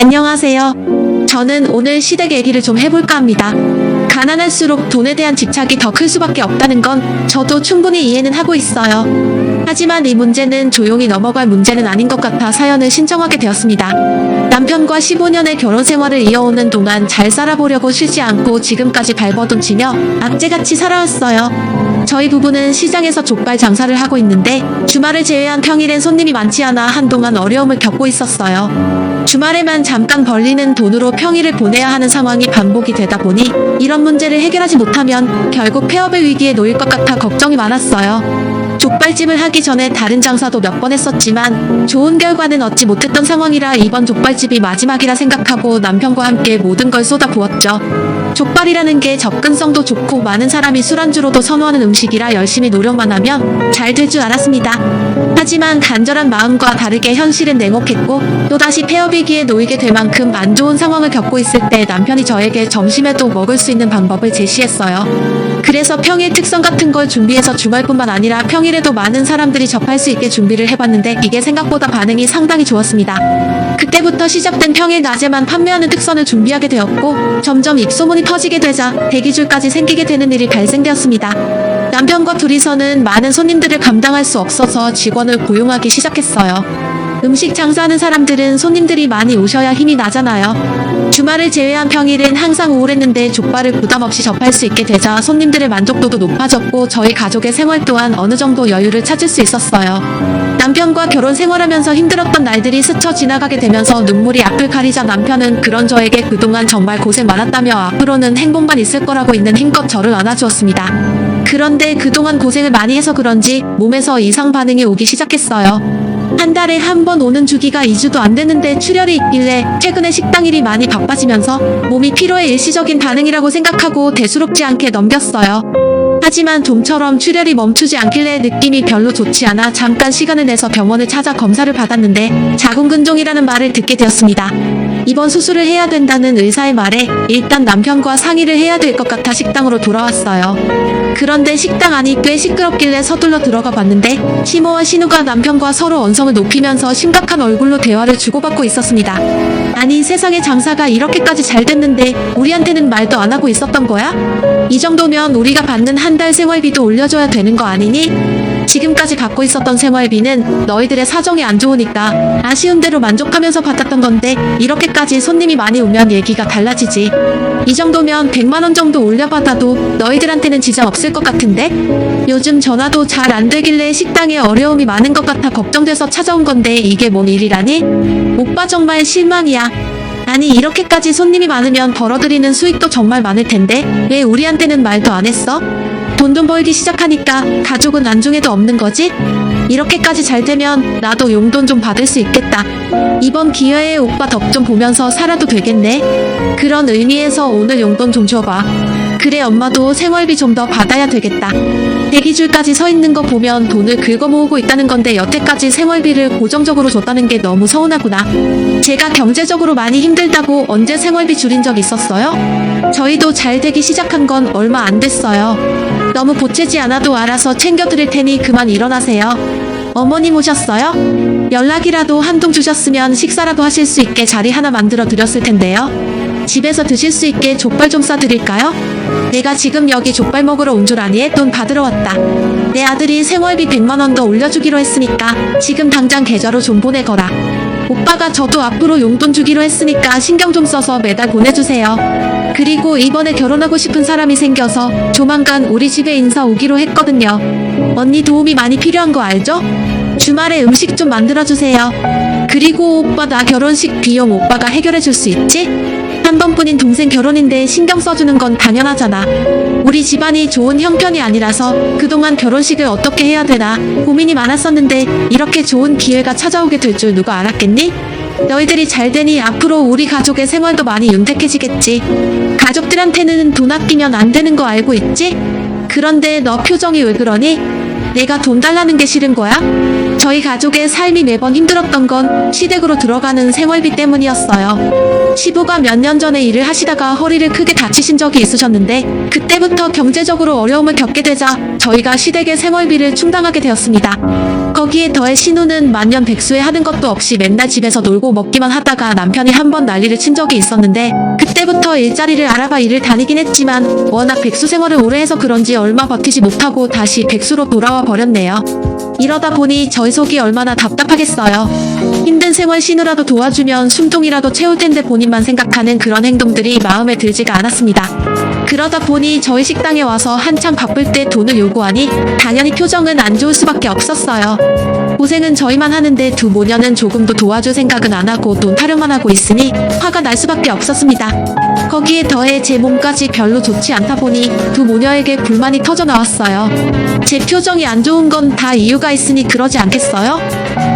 안녕하세요. 저는 오늘 시댁 얘기를 좀 해볼까 합니다. 가난할수록 돈에 대한 집착이 더 클 수밖에 없다는 건 저도 충분히 이해는 하고 있어요. 하지만 이 문제는 조용히 넘어갈 문제는 아닌 것 같아 사연을 신청하게 되었습니다. 남편과 15년의 결혼 생활을 이어오는 동안 잘 살아보려고 쉬지 않고 지금까지 발버둥치며 악재같이 살아왔어요. 저희 부부는 시장에서 족발 장사를 하고 있는데 주말을 제외한 평일엔 손님이 많지 않아 한동안 어려움을 겪고 있었어요. 주말에만 잠깐 벌리는 돈으로 평일을 보내야 하는 상황이 반복이 되다 보니 이런 문제를 해결하지 못하면 결국 폐업의 위기에 놓일 것 같아 걱정이 많았어요. 족발집을 하기 전에 다른 장사도 몇 번 했었지만 좋은 결과는 얻지 못했던 상황이라 이번 족발집이 마지막이라 생각하고 남편과 함께 모든 걸 쏟아부었죠. 족발이라는 게 접근성도 좋고 많은 사람이 술안주로도 선호하는 음식이라 열심히 노력만 하면 잘 될 줄 알았습니다. 하지만 간절한 마음과 다르게 현실은 냉혹했고 또다시 폐업 위기에 놓이게 될 만큼 안 좋은 상황을 겪고 있을 때 남편이 저에게 점심에도 먹을 수 있는 방법을 제시했어요. 그래서 평일 특선 같은 걸 준비해서 주말뿐만 아니라 평일에도 많은 사람들이 접할 수 있게 준비를 해봤는데 이게 생각보다 반응이 상당히 좋았습니다. 그때부터 시작된 평일 낮에만 판매하는 특선을 준비하게 되었고 점점 입소문이 퍼지게 되자 대기줄까지 생기게 되는 일이 발생되었습니다. 남편과 둘이서는 많은 손님들을 감당할 수 없어서 직원을 고용하기 시작했어요. 음식 장사하는 사람들은 손님들이 많이 오셔야 힘이 나잖아요. 주말을 제외한 평일은 항상 우울했는데 족발을 부담 없이 접할 수 있게 되자 손님들의 만족도도 높아졌고 저희 가족의 생활 또한 어느 정도 여유를 찾을 수 있었어요. 남편과 결혼 생활하면서 힘들었던 날들이 스쳐 지나가게 되면서 눈물이 앞을 가리자 남편은 그런 저에게 그동안 정말 고생 많았다며 앞으로는 행복만 있을 거라고 있는 힘껏 저를 안아주었습니다. 그런데 그동안 고생을 많이 해서 그런지 몸에서 이상 반응이 오기 시작했어요. 한 달에 한 번 오는 주기가 2주도 안 되는데 출혈이 있길래 최근에 식당 일이 많이 바빠지면서 몸이 피로의 일시적인 반응이라고 생각하고 대수롭지 않게 넘겼어요. 하지만 좀처럼 출혈이 멈추지 않길래 느낌이 별로 좋지 않아 잠깐 시간을 내서 병원을 찾아 검사를 받았는데 자궁근종이라는 말을 듣게 되었습니다. 이번 수술을 해야 된다는 의사의 말에 일단 남편과 상의를 해야 될 것 같아 식당으로 돌아왔어요. 그런데 식당 안이 꽤 시끄럽길래 서둘러 들어가 봤는데 시모와 신우가 남편과 서로 언성을 높이면서 심각한 얼굴로 대화를 주고받고 있었습니다. 아니 세상에 장사가 이렇게까지 잘 됐는데 우리한테는 말도 안 하고 있었던 거야? 이 정도면 우리가 받는 한 달 생활비도 올려줘야 되는 거 아니니? 지금까지 받고 있었던 생활비는 너희들의 사정이 안 좋으니까 아쉬운 대로 만족하면서 받았던 건데 이렇게까지 손님이 많이 오면 얘기가 달라지지. 이 정도면 100만 원 정도 올려받아도 너희들한테는 지장 없을 것 같은데? 요즘 전화도 잘 안 되길래 식당에 어려움이 많은 것 같아 걱정돼서 찾아온 건데 이게 뭔 일이라니? 오빠 정말 실망이야. 아니 이렇게까지 손님이 많으면 벌어들이는 수익도 정말 많을 텐데 왜 우리한테는 말도 안 했어? 돈 좀 벌기 시작하니까 가족은 안중에도 없는 거지? 이렇게까지 잘 되면 나도 용돈 좀 받을 수 있겠다. 이번 기회에 오빠 덕 좀 보면서 살아도 되겠네. 그런 의미에서 오늘 용돈 좀 줘봐. 그래 엄마도 생활비 좀 더 받아야 되겠다. 대기줄까지 서 있는 거 보면 돈을 긁어 모으고 있다는 건데 여태까지 생활비를 고정적으로 줬다는 게 너무 서운하구나. 제가 경제적으로 많이 힘들다고 언제 생활비 줄인 적 있었어요? 저희도 잘 되기 시작한 건 얼마 안 됐어요. 너무 보채지 않아도 알아서 챙겨드릴 테니 그만 일어나세요. 어머님 오셨어요? 연락이라도 한 통 주셨으면 식사라도 하실 수 있게 자리 하나 만들어 드렸을 텐데요. 집에서 드실 수 있게 족발 좀 싸드릴까요? 내가 지금 여기 족발 먹으러 온 줄 아니? 돈 받으러 왔다. 내 아들이 생활비 100만 원 더 올려주기로 했으니까 지금 당장 계좌로 좀 보내거라. 오빠가 저도 앞으로 용돈 주기로 했으니까 신경 좀 써서 매달 보내주세요. 그리고 이번에 결혼하고 싶은 사람이 생겨서 조만간 우리 집에 인사 오기로 했거든요. 언니 도움이 많이 필요한 거 알죠? 주말에 음식 좀 만들어주세요. 그리고 오빠 나 결혼식 비용 오빠가 해결해 줄 수 있지? 한 번뿐인 동생 결혼인데 신경 써주는 건 당연하잖아. 우리 집안이 좋은 형편이 아니라서 그동안 결혼식을 어떻게 해야 되나 고민이 많았었는데 이렇게 좋은 기회가 찾아오게 될 줄 누가 알았겠니? 너희들이 잘 되니 앞으로 우리 가족의 생활도 많이 윤택해지겠지. 가족들한테는 돈 아끼면 안 되는 거 알고 있지? 그런데 너 표정이 왜 그러니? 내가 돈 달라는 게 싫은 거야? 저희 가족의 삶이 매번 힘들었던 건 시댁으로 들어가는 생활비 때문이었어요. 시부가 몇 년 전에 일을 하시다가 허리를 크게 다치신 적이 있으셨는데 그때부터 경제적으로 어려움을 겪게 되자 저희가 시댁의 생활비를 충당하게 되었습니다. 거기 거기에 더해 신우는 만년백수에 하는 것도 없이 맨날 집에서 놀고 먹기만 하다가 남편이 한 번 난리를 친 적이 있었는데 그때부터 일자리를 알아봐 일을 다니긴 했지만 워낙 백수 생활을 오래 해서 그런지 얼마 버티지 못하고 다시 백수로 돌아와 버렸네요. 이러다 보니 저희 속이 얼마나 답답하겠어요. 힘든 생활 신우라도 도와주면 숨통이라도 채울 텐데 본인만 생각하는 그런 행동들이 마음에 들지가 않았습니다. 그러다 보니 저희 식당에 와서 한참 바쁠 때 돈을 요구하니 당연히 표정은 안 좋을 수밖에 없었어요. 고생은 저희만 하는데 두 모녀는 조금도 도와줄 생각은 안 하고 돈 타령만 하고 있으니 화가 날 수밖에 없었습니다. 거기에 더해 제 몸까지 별로 좋지 않다 보니 두 모녀에게 불만이 터져 나왔어요. 제 표정이 안 좋은 건 다 이유가 있으니 그러지 않겠어요?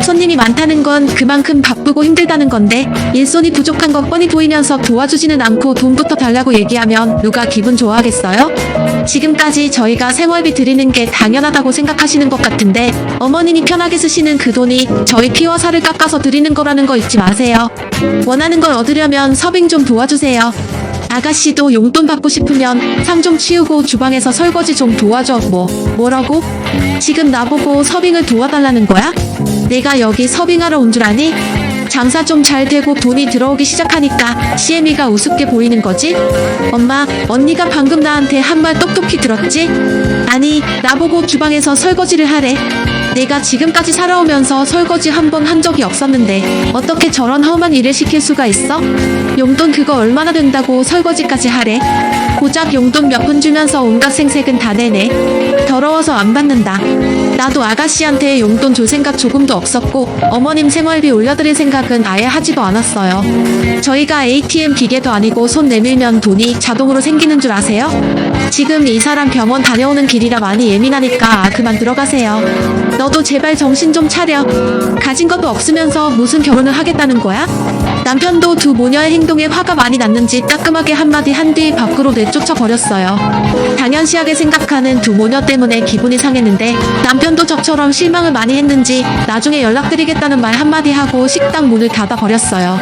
손님이 많다는 건 그만큼 바쁘고 힘들다는 건데 일손이 부족한 것 뻔히 보이면서 도와주지는 않고 돈부터 달라고 얘기하면 누가 기분 좋아하겠어요? 지금까지 저희가 생활비 드리는 게 당연하다고 생각하시는 것 같은데 어머님이 편하게 쓰시는 그 돈이 저희 피와 살을 깎아서 드리는 거라는 거 잊지 마세요. 원하는 걸 얻으려면 서빙 좀 도와주세요. 아가씨도 용돈 받고 싶으면 상 좀 치우고 주방에서 설거지 좀 도와줘. 뭐라고? 지금 나보고 서빙을 도와달라는 거야? 내가 여기 서빙하러 온 줄 아니? 장사 좀 잘 되고 돈이 들어오기 시작하니까 CM이가 우습게 보이는 거지? 엄마, 언니가 방금 나한테 한 말 똑똑히 들었지? 아니, 나보고 주방에서 설거지를 하래. 내가 지금까지 살아오면서 설거지 한 번 한 적이 없었는데 어떻게 저런 험한 일을 시킬 수가 있어? 용돈 그거 얼마나 된다고 설거지까지 하래? 고작 용돈 몇 푼 주면서 온갖 생색은 다 내네. 더러워서 안 받는다. 나도 아가씨한테 용돈 줄 생각 조금도 없었고 어머님 생활비 올려드릴 생각은 아예 하지도 않았어요. 저희가 ATM 기계도 아니고 손 내밀면 돈이 자동으로 생기는 줄 아세요? 지금 이 사람 병원 다녀오는 길이라 많이 예민하니까 그만 들어가세요. 너도 제발 정신 좀 차려. 가진 것도 없으면서 무슨 결혼을 하겠다는 거야? 남편도 두 모녀의 행동에 화가 많이 났는지 따끔하게 한마디 한 뒤 밖으로 내쫓아 버렸어요. 당연시하게 생각하는 두 모녀 때문에 기분이 상했는데 남편도 저처럼 실망을 많이 했는지 나중에 연락드리겠다는 말 한마디 하고 식당 문을 닫아 버렸어요.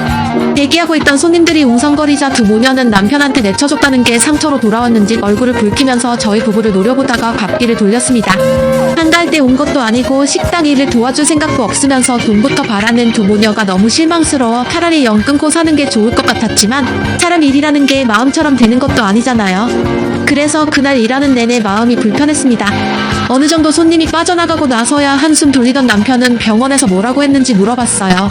대기하고 있던 손님들이 웅성거리자 두 모녀는 남편한테 내쳐줬다는 게 상처로 돌아왔는지 얼굴을 붉히면서 저희 부부를 노려보다가 밥기를 돌렸습니다. 한가할 때 온 것도 아니고 식당 일을 도와줄 생각도 없으면서 돈부터 바라는 두 모녀가 너무 실망스러워 차라리 영 끊고 사는 게 좋을 것 같았지만 사람 일이라는 게 마음처럼 되는 것도 아니잖아요. 그래서 그날 일하는 내내 마음이 불편했습니다. 어느 정도 손님이 빠져나가고 나서야 한숨 돌리던 남편은 병원에서 뭐라고 했는지 물어봤어요.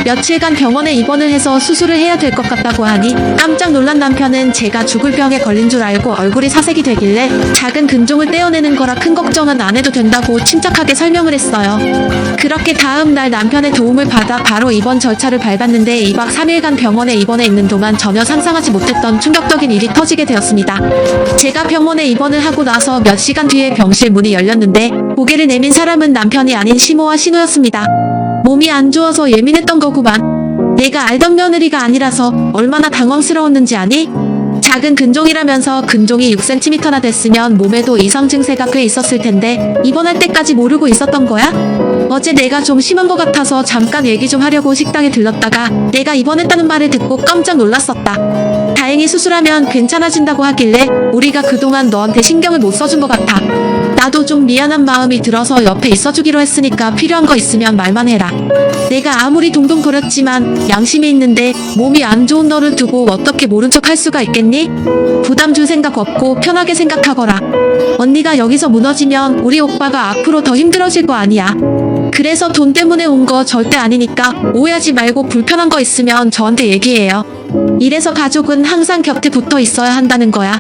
며칠간 병원에 입원을 해서 수술을 해야 될 것 같다고 하니 깜짝 놀란 남편은 제가 죽을 병에 걸린 줄 알고 얼굴이 사색이 되길래 작은 근종을 떼어내는 거라 큰 걱정은 안 해도 된다고 침착하게 설명을 했어요. 그렇게 다음 날 남편의 도움을 받아 바로 입원 절차를 밟았는데 2박 3일간 병원에 입원해 있는 동안 전혀 상상하지 못했던 충격적인 일이 터지게 되었습니다. 제가 병원에 입원을 하고 나서 몇 시간 뒤에 병실 문이 열렸는데 고개를 내민 사람은 남편이 아닌 시모와 신우였습니다. 몸이 안 좋아서 예민했던 거구만. 내가 알던 며느리가 아니라서 얼마나 당황스러웠는지 아니? 작은 근종이라면서 근종이 6cm나 됐으면 몸에도 이상 증세가 꽤 있었을 텐데 입원할 때까지 모르고 있었던 거야? 어제 내가 좀 심한 것 같아서 잠깐 얘기 좀 하려고 식당에 들렀다가 내가 입원했다는 말을 듣고 깜짝 놀랐었다. 다행히 수술하면 괜찮아진다고 하길래 우리가 그동안 너한테 신경을 못 써준 것 같아. 나도 좀 미안한 마음이 들어서 옆에 있어주기로 했으니까 필요한 거 있으면 말만 해라. 내가 아무리 동동거렸지만 양심이 있는데 몸이 안 좋은 너를 두고 어떻게 모른 척 할 수가 있겠니? 부담 줄 생각 없고 편하게 생각하거라. 언니가 여기서 무너지면 우리 오빠가 앞으로 더 힘들어질 거 아니야. 그래서 돈 때문에 온 거 절대 아니니까 오해하지 말고 불편한 거 있으면 저한테 얘기해요. 이래서 가족은 항상 곁에 붙어 있어야 한다는 거야.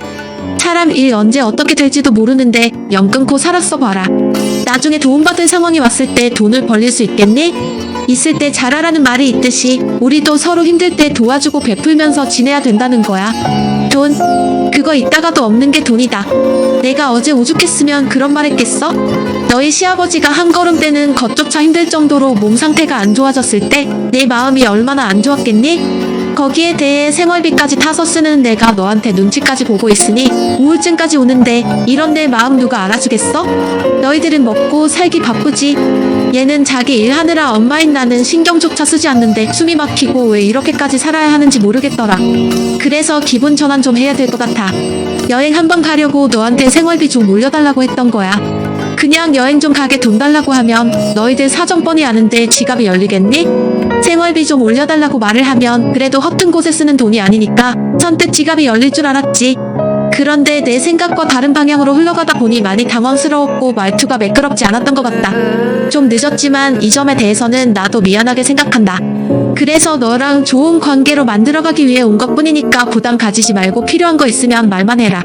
사람 일 언제 어떻게 될지도 모르는데 영 끊고 살았어 봐라. 나중에 도움받을 상황이 왔을 때 돈을 벌릴 수 있겠니? 있을 때 잘하라는 말이 있듯이 우리도 서로 힘들 때 도와주고 베풀면서 지내야 된다는 거야. 돈? 그거 있다가도 없는 게 돈이다. 내가 어제 오죽했으면 그런 말 했겠어? 너희 시아버지가 한 걸음 떼는 것조차 힘들 정도로 몸 상태가 안 좋아졌을 때 내 마음이 얼마나 안 좋았겠니? 거기에 대해 생활비까지 타서 쓰는 내가 너한테 눈치까지 보고 있으니 우울증까지 오는데 이런 내 마음 누가 알아주겠어? 너희들은 먹고 살기 바쁘지. 얘는 자기 일하느라 엄마인 나는 신경조차 쓰지 않는데 숨이 막히고 왜 이렇게까지 살아야 하는지 모르겠더라. 그래서 기분 전환 좀 해야 될 것 같아. 여행 한번 가려고 너한테 생활비 좀 올려달라고 했던 거야. 그냥 여행 좀 가게 돈 달라고 하면 너희들 사정 뻔히 아는데 지갑이 열리겠니? 생활비 좀 올려달라고 말을 하면 그래도 허튼 곳에 쓰는 돈이 아니니까 선뜻 지갑이 열릴 줄 알았지. 그런데 내 생각과 다른 방향으로 흘러가다 보니 많이 당황스러웠고 말투가 매끄럽지 않았던 것 같다. 좀 늦었지만 이 점에 대해서는 나도 미안하게 생각한다. 그래서 너랑 좋은 관계로 만들어가기 위해 온 것뿐이니까 부담 가지지 말고 필요한 거 있으면 말만 해라.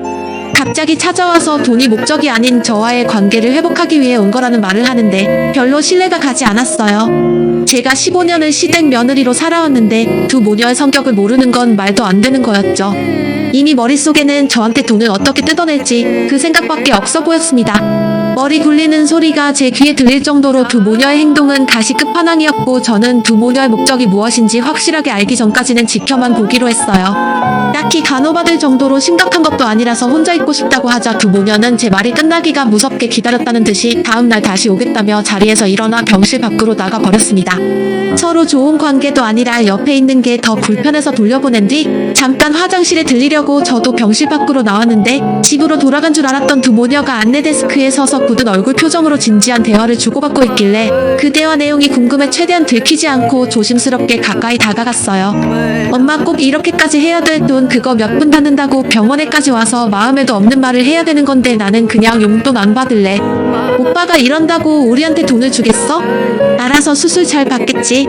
갑자기 찾아와서 돈이 목적이 아닌 저와의 관계를 회복하기 위해 온 거라는 말을 하는데 별로 신뢰가 가지 않았어요. 제가 15년을 시댁 며느리로 살아왔는데 두 모녀의 성격을 모르는 건 말도 안 되는 거였죠. 이미 머릿속에는 저한테 돈을 어떻게 뜯어낼지 그 생각밖에 없어 보였습니다. 머리 굴리는 소리가 제 귀에 들릴 정도로 두 모녀의 행동은 가시 끝판왕이었고 저는 두 모녀의 목적이 무엇인지 확실하게 알기 전까지는 지켜만 보기로 했어요. 딱히 간호받을 정도로 심각한 것도 아니라서 혼자 있고 싶다고 하자 두 모녀는 제 말이 끝나기가 무섭게 기다렸다는 듯이 다음날 다시 오겠다며 자리에서 일어나 병실 밖으로 나가버렸습니다. 서로 좋은 관계도 아니라 옆에 있는 게 더 불편해서 돌려보낸 뒤 잠깐 화장실에 들리려고 저도 병실 밖으로 나왔는데 집으로 돌아간 줄 알았던 두 모녀가 안내 데스크에 서서 굳은 얼굴 표정으로 진지한 대화를 주고받고 있길래 그 대화 내용이 궁금해 최대한 들키지 않고 조심스럽게 가까이 다가갔어요. 엄마 꼭 이렇게까지 해야 될 돈 그거 몇 분 받는다고 병원에까지 와서 마음에도 없는 말을 해야 되는 건데 나는 그냥 용돈 안 받을래. 오빠가 이런다고 우리한테 돈을 주겠어? 알아서 수술 잘 받겠지.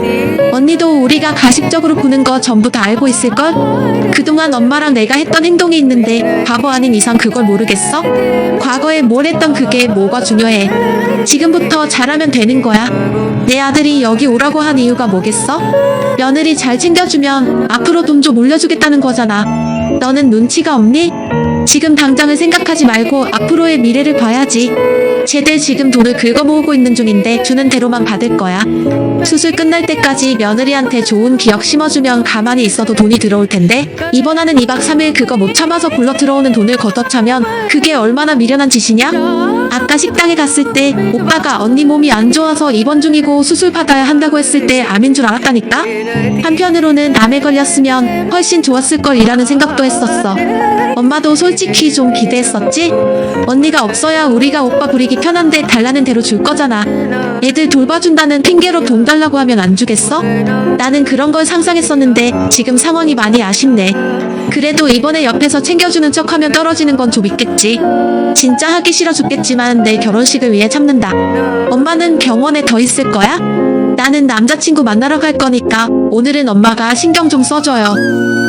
언니도 우리가 가식적으로 구는 거 전부 다 알고 있을걸? 그동안 엄마랑 내가 했던 행동이 있는데 바보 아닌 이상 그걸 모르겠어? 과거에 뭘 했던 그게 뭐가 중요해. 지금부터 잘하면 되는 거야. 내 아들이 여기 오라고 한 이유가 뭐겠어? 며느리 잘 챙겨주면 앞으로 돈 좀 올려주겠다는 거잖아. 너는 눈치가 없니? 지금 당장을 생각하지 말고 앞으로의 미래를 봐야지. 쟤들 지금 돈을 긁어 모으고 있는 중인데 주는 대로만 받을 거야. 수술 끝날 때까지 며느리한테 좋은 기억 심어주면 가만히 있어도 돈이 들어올 텐데 입원하는 2박 3일 그거 못 참아서 굴러 들어오는 돈을 걷어차면 그게 얼마나 미련한 짓이냐? 아까 식당에 갔을 때 오빠가 언니 몸이 안 좋아서 입원 중이고 수술 받아야 한다고 했을 때 암인 줄 알았다니까? 한편으로는 암에 걸렸으면 훨씬 좋았을 걸이라는 생각도 했었어. 엄마도 솔직히 좀 기대했었지? 언니가 없어야 우리가 오빠 부리기 편한데 달라는 대로 줄 거잖아. 애들 돌봐준다는 핑계로 돈 달라고 하면 안 주겠어? 나는 그런 걸 상상했었는데 지금 상황이 많이 아쉽네. 그래도 이번에 옆에서 챙겨주는 척하면 떨어지는 건 좀 있겠지. 진짜 하기 싫어 죽겠지만 내 결혼식을 위해 참는다. 엄마는 병원에 더 있을 거야? 나는 남자친구 만나러 갈 거니까 오늘은 엄마가 신경 좀 써줘요.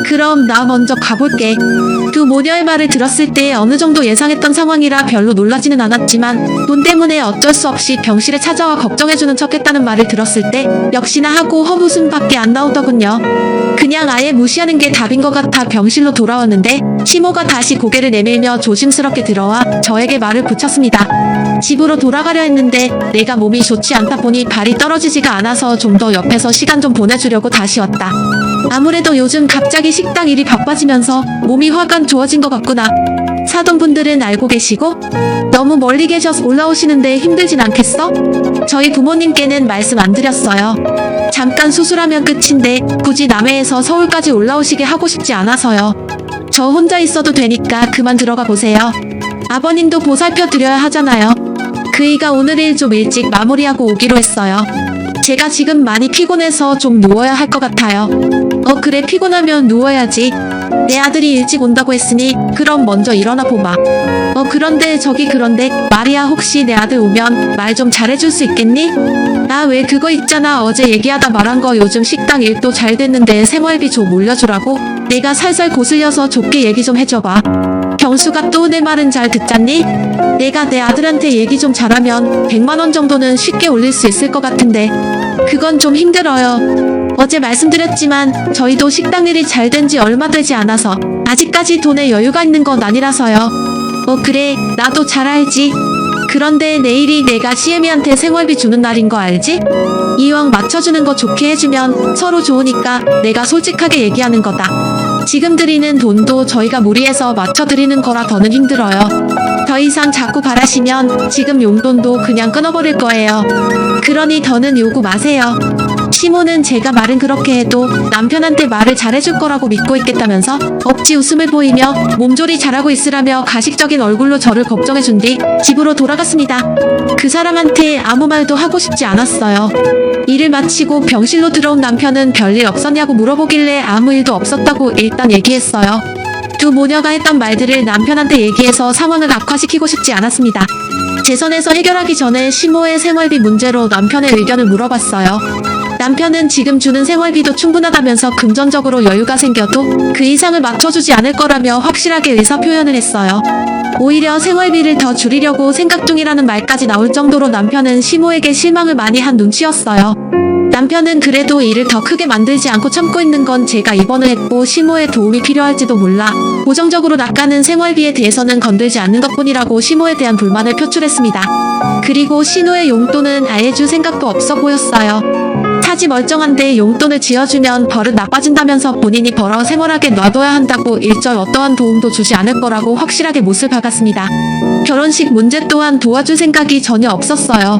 그럼 나 먼저 가볼게. 두 모녀의 말을 들었을 때 어느 정도 예상했던 상황이라 별로 놀라지는 않았지만 돈 때문에 어쩔 수 없이 병실에 찾아와 걱정해주는 척했다는 말을 들었을 때 역시나 하고 헛웃음밖에 안 나오더군요. 그냥 아예 무시하는 게 답인 것 같아 병실로 돌아왔는데 시모가 다시 고개를 내밀며 조심스럽게 들어와 저에게 말을 붙였습니다. 집으로 돌아가려 했는데 내가 몸이 좋지 않다 보니 발이 떨어지지가 않아서 좀 더 옆에서 시간 좀 보내주려고 다시 왔다. 아무래도 요즘 갑자기 식당 일이 바빠지면서 몸이 화간 좋아진 것 같구나. 사돈분들은 알고 계시고? 너무 멀리 계셔서 올라오시는데 힘들진 않겠어? 저희 부모님께는 말씀 안 드렸어요. 잠깐 수술하면 끝인데 굳이 남해에서 서울까지 올라오시게 하고 싶지 않아서요. 저 혼자 있어도 되니까 그만 들어가 보세요. 아버님도 보살펴 드려야 하잖아요. 그이가 오늘 일 좀 일찍 마무리하고 오기로 했어요. 제가 지금 많이 피곤해서 좀 누워야 할 것 같아요. 그래 피곤하면 누워야지. 내 아들이 일찍 온다고 했으니 그럼 먼저 일어나 보마. 그런데 마리아 혹시 내 아들 오면 말 좀 잘해줄 수 있겠니? 나 왜 그거 있잖아 어제 얘기하다 말한 거 요즘 식당 일도 잘 됐는데 생활비 좀 올려주라고? 내가 살살 거슬려서 좋게 얘기 좀 해줘봐. 경수가 또 내 말은 잘 듣잖니? 내가 내 아들한테 얘기 좀 잘하면 100만 원 정도는 쉽게 올릴 수 있을 것 같은데 그건 좀 힘들어요. 어제 말씀드렸지만 저희도 식당 일이 잘 된 지 얼마 되지 않아서 아직까지 돈에 여유가 있는 건 아니라서요. 그래 나도 잘 알지. 그런데 내일이 내가 시애미한테 생활비 주는 날인 거 알지? 이왕 맞춰주는 거 좋게 해주면 서로 좋으니까 내가 솔직하게 얘기하는 거다. 지금 드리는 돈도 저희가 무리해서 맞춰드리는 거라 더는 힘들어요. 더 이상 자꾸 바라시면 지금 용돈도 그냥 끊어버릴 거예요. 그러니 더는 요구 마세요. 시모는 제가 말은 그렇게 해도 남편한테 말을 잘해줄 거라고 믿고 있겠다면서 억지 웃음을 보이며 몸조리 잘하고 있으라며 가식적인 얼굴로 저를 걱정해준 뒤 집으로 돌아갔습니다. 그 사람한테 아무 말도 하고 싶지 않았어요. 일을 마치고 병실로 들어온 남편은 별일 없었냐고 물어보길래 아무 일도 없었다고 일단 얘기했어요. 두 모녀가 했던 말들을 남편한테 얘기해서 상황을 악화시키고 싶지 않았습니다. 제 선에서 해결하기 전에 시모의 생활비 문제로 남편의 의견을 물어봤어요. 남편은 지금 주는 생활비도 충분하다면서 금전적으로 여유가 생겨도 그 이상을 맞춰주지 않을 거라며 확실하게 의사표현을 했어요. 오히려 생활비를 더 줄이려고 생각 중이라는 말까지 나올 정도로 남편은 시모에게 실망을 많이 한 눈치였어요. 남편은 그래도 일을 더 크게 만들지 않고 참고 있는 건 제가 입원을 했고 시모의 도움이 필요할지도 몰라 고정적으로 나가는 생활비에 대해서는 건들지 않는 것뿐이라고 시모에 대한 불만을 표출했습니다. 그리고 신우의 용돈은 아예 줄 생각도 없어 보였어요. 차지 멀쩡한데 용돈을 지어주면 버릇 나빠진다면서 본인이 벌어 생활하게 놔둬야 한다고 일절 어떠한 도움도 주지 않을 거라고 확실하게 못을 박았습니다. 결혼식 문제 또한 도와줄 생각이 전혀 없었어요.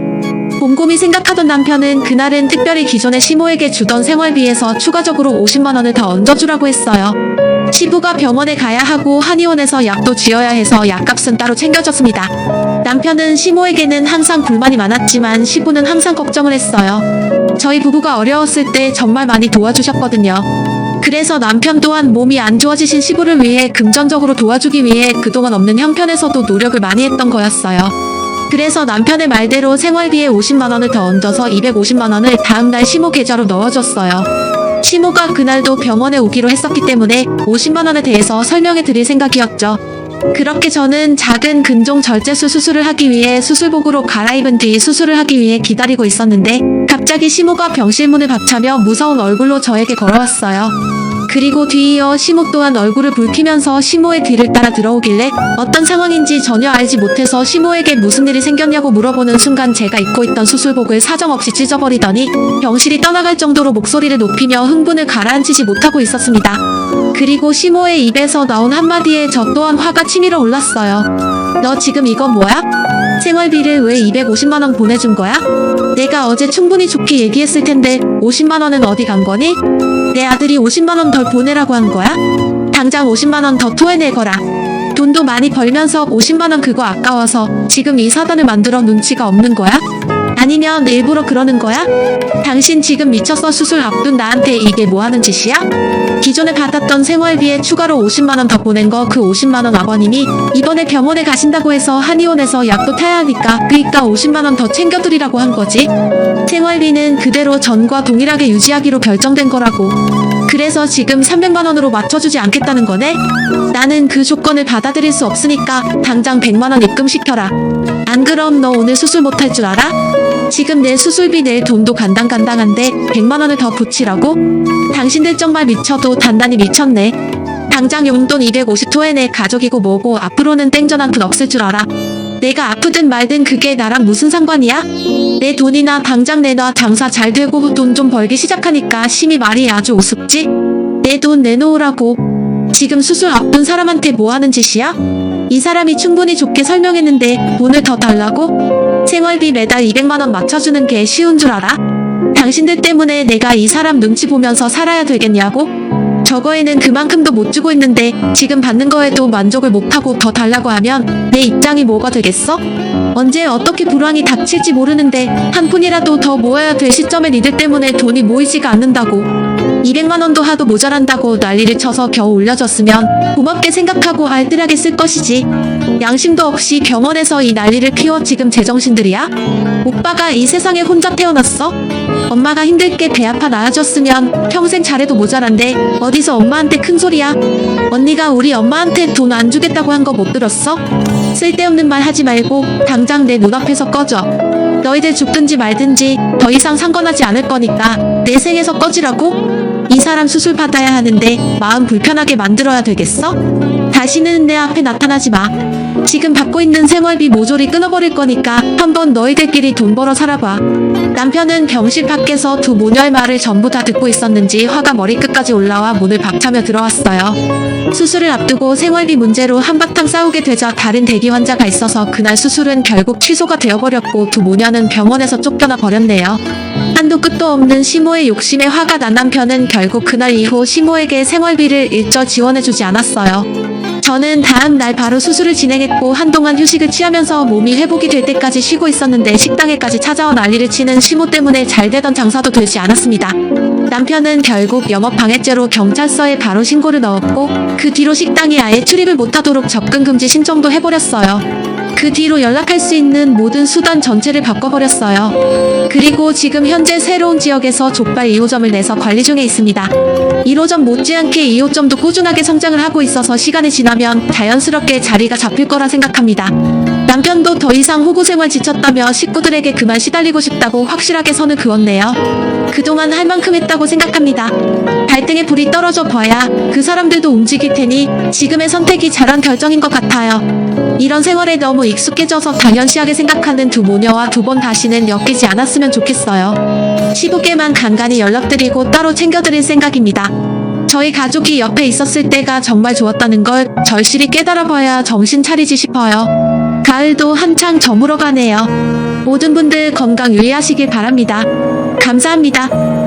곰곰이 생각하던 남편은 그날은 특별히 기존에 시모에게 주던 생활비에서 추가적으로 50만 원을 더 얹어주라고 했어요. 시부가 병원에 가야 하고 한의원에서 약도 쥐어야 해서 약값은 따로 챙겨줬습니다. 남편은 시모에게는 항상 불만이 많았지만 시부는 항상 걱정을 했어요. 저희 부부가 어려웠을 때 정말 많이 도와주셨거든요. 그래서 남편 또한 몸이 안 좋아지신 시부를 위해 금전적으로 도와주기 위해 그동안 없는 형편에서도 노력을 많이 했던 거였어요. 그래서 남편의 말대로 생활비에 50만 원을 더 얹어서 250만 원을 다음날 시모 계좌로 넣어줬어요. 시모가 그날도 병원에 오기로 했었기 때문에 50만 원에 대해서 설명해 드릴 생각이었죠. 그렇게 저는 작은 근종 절제수 수술을 하기 위해 수술복으로 갈아입은 뒤 수술을 하기 위해 기다리고 있었는데 갑자기 시모가 병실 문을 박차며 무서운 얼굴로 저에게 걸어왔어요. 그리고 뒤이어 시모 또한 얼굴을 붉히면서 시모의 뒤를 따라 들어오길래 어떤 상황인지 전혀 알지 못해서 시모에게 무슨 일이 생겼냐고 물어보는 순간 제가 입고 있던 수술복을 사정없이 찢어버리더니 병실이 떠나갈 정도로 목소리를 높이며 흥분을 가라앉히지 못하고 있었습니다. 그리고 시모의 입에서 나온 한마디에 저 또한 화가 치밀어 올랐어요. 너 지금 이건 뭐야? 생활비를 왜 250만 원 보내준 거야? 내가 어제 충분히 좋게 얘기했을 텐데 50만 원은 어디 간 거니? 내 아들이 50만 원 덜 보내라고 한 거야? 당장 50만 원 더 토해내거라. 돈도 많이 벌면서 50만 원 그거 아까워서 지금 이 사단을 만들어 눈치가 없는 거야? 아니면 일부러 그러는 거야? 당신 지금 미쳤어. 수술 앞둔 나한테 이게 뭐 하는 짓이야? 기존에 받았던 생활비에 추가로 50만 원 더 보낸 거 그 50만 원 아버님이 이번에 병원에 가신다고 해서 한의원에서 약도 타야 하니까 그니까 50만 원 더 챙겨드리라고 한 거지. 생활비는 그대로 전과 동일하게 유지하기로 결정된 거라고. 그래서 지금 300만 원으로 맞춰주지 않겠다는 거네? 나는 그 조건을 받아들일 수 없으니까 당장 100만 원 입금시켜라. 안 그럼 너 오늘 수술 못할 줄 알아? 지금 내 수술비 낼 돈도 간당간당한데 100만 원을 더 붙이라고? 당신들 정말 미쳐도 단단히 미쳤네. 당장 용돈 250 토해내. 가족이고 뭐고 앞으로는 땡전 한 푼 없을 줄 알아. 내가 아프든 말든 그게 나랑 무슨 상관이야? 내 돈이나 당장 내놔. 장사 잘 되고 돈 좀 벌기 시작하니까 심히 말이 아주 우습지? 내 돈 내놓으라고. 지금 수술 앞둔 사람한테 뭐 하는 짓이야? 이 사람이 충분히 좋게 설명했는데 돈을 더 달라고? 생활비 매달 200만 원 맞춰주는 게 쉬운 줄 알아? 당신들 때문에 내가 이 사람 눈치 보면서 살아야 되겠냐고? 저거에는 그만큼도 못 주고 있는데 지금 받는 거에도 만족을 못하고 더 달라고 하면 내 입장이 뭐가 되겠어? 언제 어떻게 불황이 닥칠지 모르는데 한 푼이라도 더 모아야 될 시점에 니들 때문에 돈이 모이지가 않는다고. 200만 원도 하도 모자란다고 난리를 쳐서 겨우 올려줬으면 고맙게 생각하고 알뜰하게 쓸 것이지. 양심도 없이 병원에서 이 난리를 피워 지금 제정신들이야? 오빠가 이 세상에 혼자 태어났어? 엄마가 힘들게 배 아파 낳아줬으면 평생 잘해도 모자란데 어디서 엄마한테 큰 소리야? 언니가 우리 엄마한테 돈 안 주겠다고 한 거 못 들었어? 쓸데없는 말 하지 말고 당장 내 눈앞에서 꺼져. 너희들 죽든지 말든지 더 이상 상관하지 않을 거니까 내 생에서 꺼지라고? 이 사람 수술 받아야 하는데 마음 불편하게 만들어야 되겠어? 다시는 내 앞에 나타나지 마. 지금 받고 있는 생활비 모조리 끊어버릴 거니까 한번 너희들끼리 돈 벌어 살아봐. 남편은 병실 밖에서 두 모녀의 말을 전부 다 듣고 있었는지 화가 머리끝까지 올라와 문을 박차며 들어왔어요. 수술을 앞두고 생활비 문제로 한바탕 싸우게 되자 다른 대기 환자가 있어서 그날 수술은 결국 취소가 되어버렸고 두 모녀는 병원에서 쫓겨나 버렸네요. 한도 끝도 없는 시모의 욕심에 화가 난 남편은 결국 그날 이후 시모에게 생활비를 일절 지원해주지 않았어요. 저는 다음 날 바로 수술을 진행했고 한동안 휴식을 취하면서 몸이 회복이 될 때까지 쉬고 있었는데 식당에까지 찾아와 난리를 치는 시모 때문에 잘 되던 장사도 되지 않았습니다. 남편은 결국 영업방해죄로 경찰서에 바로 신고를 넣었고 그 뒤로 식당이 아예 출입을 못하도록 접근금지 신청도 해버렸어요. 그 뒤로 연락할 수 있는 모든 수단 전체를 바꿔버렸어요. 그리고 지금 현재 새로운 지역에서 족발 2호점을 내서 관리 중에 있습니다. 1호점 못지않게 2호점도 꾸준하게 성장을 하고 있어서 시간이 지나면 자연스럽게 자리가 잡힐 거라 생각합니다. 남편도 더 이상 호구생활 지쳤다며 식구들에게 그만 시달리고 싶다고 확실하게 선을 그었네요. 그동안 할 만큼 했다고 생각합니다. 발등에 불이 떨어져 봐야 그 사람들도 움직일 테니 지금의 선택이 잘한 결정인 것 같아요. 이런 생활에 너무 익숙해져서 당연시하게 생각하는 두 모녀와 두 번 다시는 엮이지 않았으면 좋겠어요. 시부께만 간간히 연락드리고 따로 챙겨드릴 생각입니다. 저희 가족이 옆에 있었을 때가 정말 좋았다는 걸 절실히 깨달아봐야 정신 차리지 싶어요. 가을도 한창 저물어 가네요. 모든 분들 건강 유의하시길 바랍니다. 감사합니다.